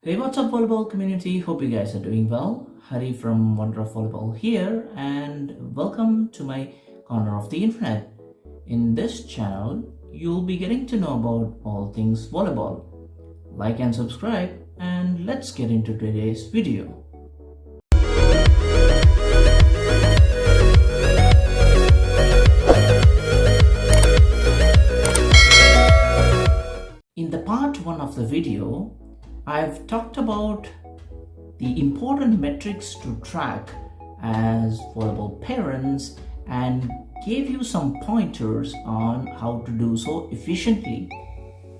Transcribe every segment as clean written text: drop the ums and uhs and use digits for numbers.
Hey, what's up, volleyball community? Hope you guys are doing well. Hari from Wonder of Volleyball here, and welcome to my corner of the internet. In this channel, you'll be getting to know about all things volleyball. Like and subscribe, and let's get into today's video. In the part 1 of the video, I've talked about the important metrics to track as volleyball parents and gave you some pointers on how to do so efficiently.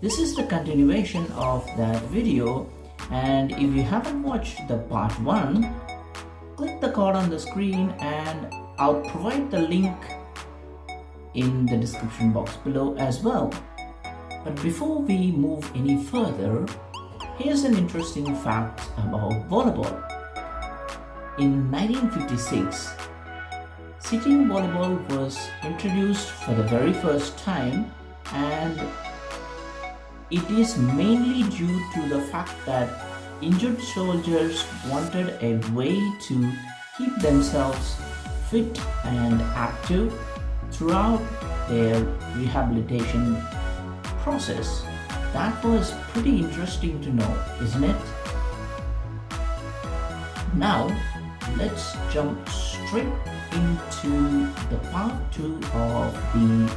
This is the continuation of that video, and if you haven't watched the part 1, click the card on the screen and I'll provide the link in the description box below as well. But before we move any further, here's an interesting fact about volleyball. In 1956, sitting volleyball was introduced for the very first time, and it is mainly due to the fact that injured soldiers wanted a way to keep themselves fit and active throughout their rehabilitation process. That was pretty interesting to know, isn't it? Now, let's jump straight into the part 2 of the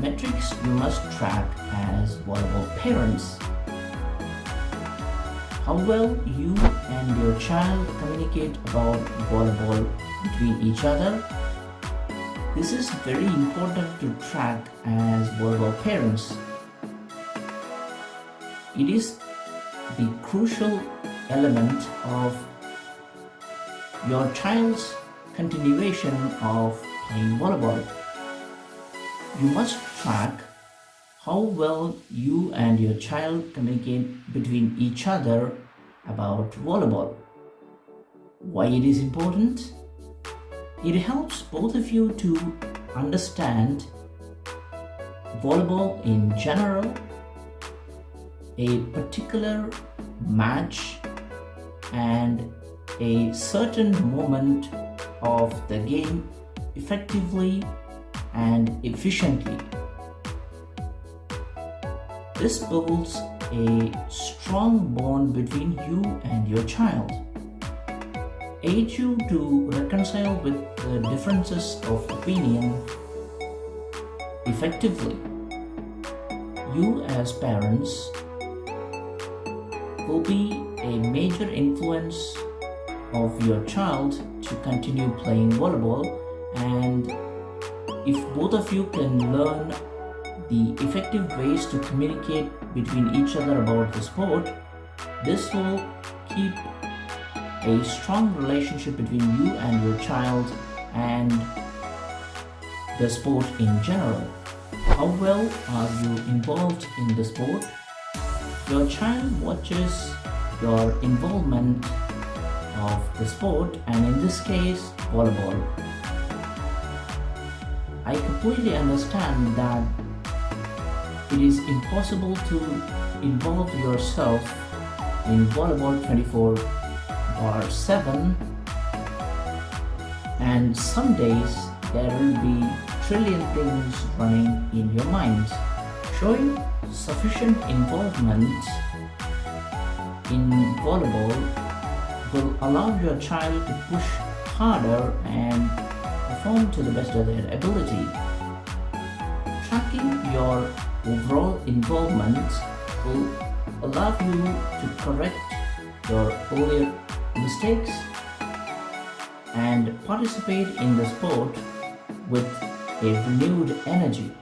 metrics you must track as volleyball parents. How well you and your child communicate about volleyball between each other. This is very important to track as volleyball parents. It is the crucial element of your child's continuation of playing volleyball. You must track how well you and your child communicate between each other about volleyball. Why it is important? It helps both of you to understand volleyball in general, a particular match, and a certain moment of the game effectively and efficiently. This builds a strong bond between you and your child, aid you to reconcile with the differences of opinion effectively. You as parents will be a major influence of your child to continue playing volleyball, and if both of you can learn the effective ways to communicate between each other about the sport, this will keep a strong relationship between you and your child and the sport in general. How well are you involved in the sport? Your child watches your involvement of the sport, and in this case, volleyball. I completely understand that it is impossible to involve yourself in volleyball 24/7, and some days there will be trillion things running in your mind. Showing sufficient involvement in volleyball will allow your child to push harder and perform to the best of their ability. Tracking your overall involvement will allow you to correct your earlier mistakes and participate in the sport with a renewed energy.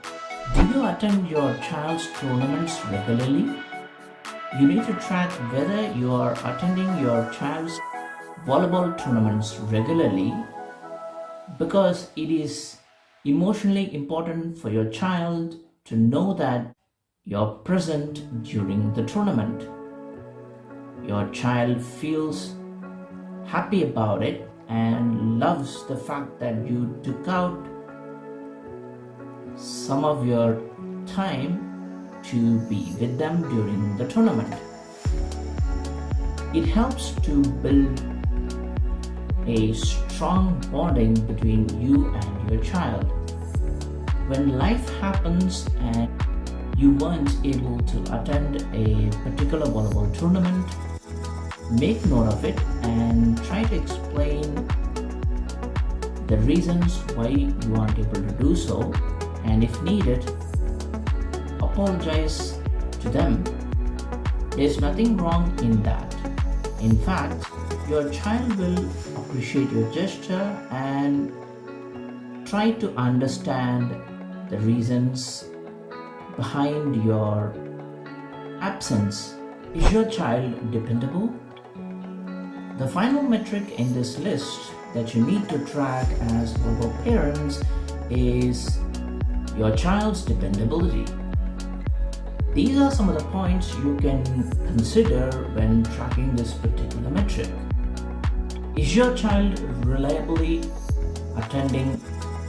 Do you attend your child's tournaments regularly? You need to track whether you are attending your child's volleyball tournaments regularly, because it is emotionally important for your child to know that you're present during the tournament. Your child feels happy about it and loves the fact that you took out some of your time to be with them during the tournament. It helps to build a strong bonding between you and your child. When life happens and you weren't able to attend a particular volleyball tournament, make note of it and try to explain the reasons why you aren't able to do so, and if needed, apologize to them. There's nothing wrong in that. In fact, your child will appreciate your gesture and try to understand the reasons behind your absence. Is your child dependable? The final metric in this list that you need to track as volleyball parents is your child's dependability. These are some of the points you can consider when tracking this particular metric. Is your child reliably attending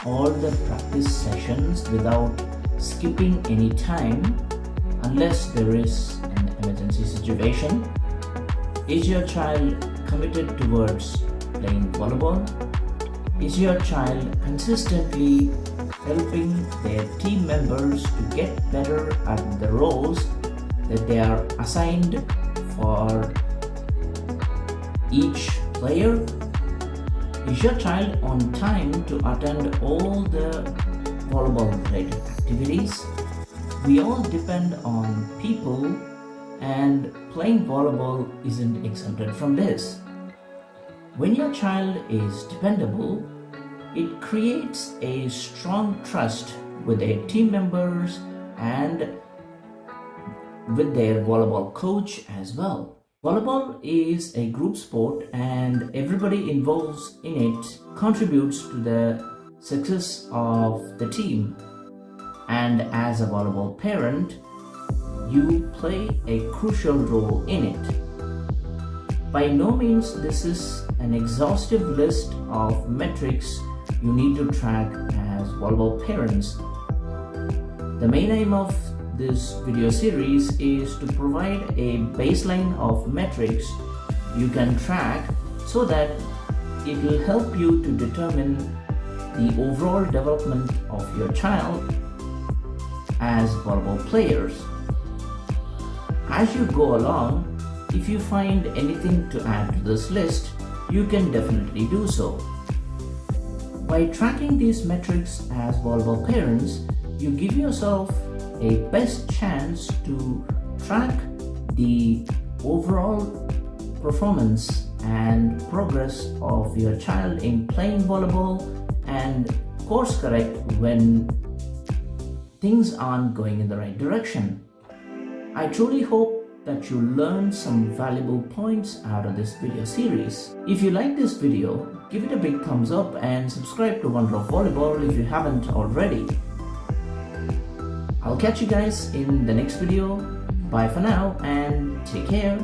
all the practice sessions without skipping any time unless there is an emergency situation? Is your child committed towards playing volleyball? Is your child consistently helping their team members to get better at the roles that they are assigned for each player? Is your child on time to attend all the volleyball related activities? We all depend on people, and playing volleyball isn't exempted from this. When your child is dependable, it creates a strong trust with their team members and with their volleyball coach as well. Volleyball is a group sport and everybody involved in it contributes to the success of the team. And as a volleyball parent, you play a crucial role in it. By no means this is an exhaustive list of metrics you need to track as volleyball parents. The main aim of this video series is to provide a baseline of metrics you can track so that it will help you to determine the overall development of your child as volleyball players. As you go along, if you find anything to add to this list, you can definitely do so. By tracking these metrics as volleyball parents, you give yourself a best chance to track the overall performance and progress of your child in playing volleyball and course correct when things aren't going in the right direction. I truly hope that you learned some valuable points out of this video series. If you like this video, give it a big thumbs up and subscribe to Wonder of Volleyball if you haven't already. I'll catch you guys in the next video. Bye for now and take care.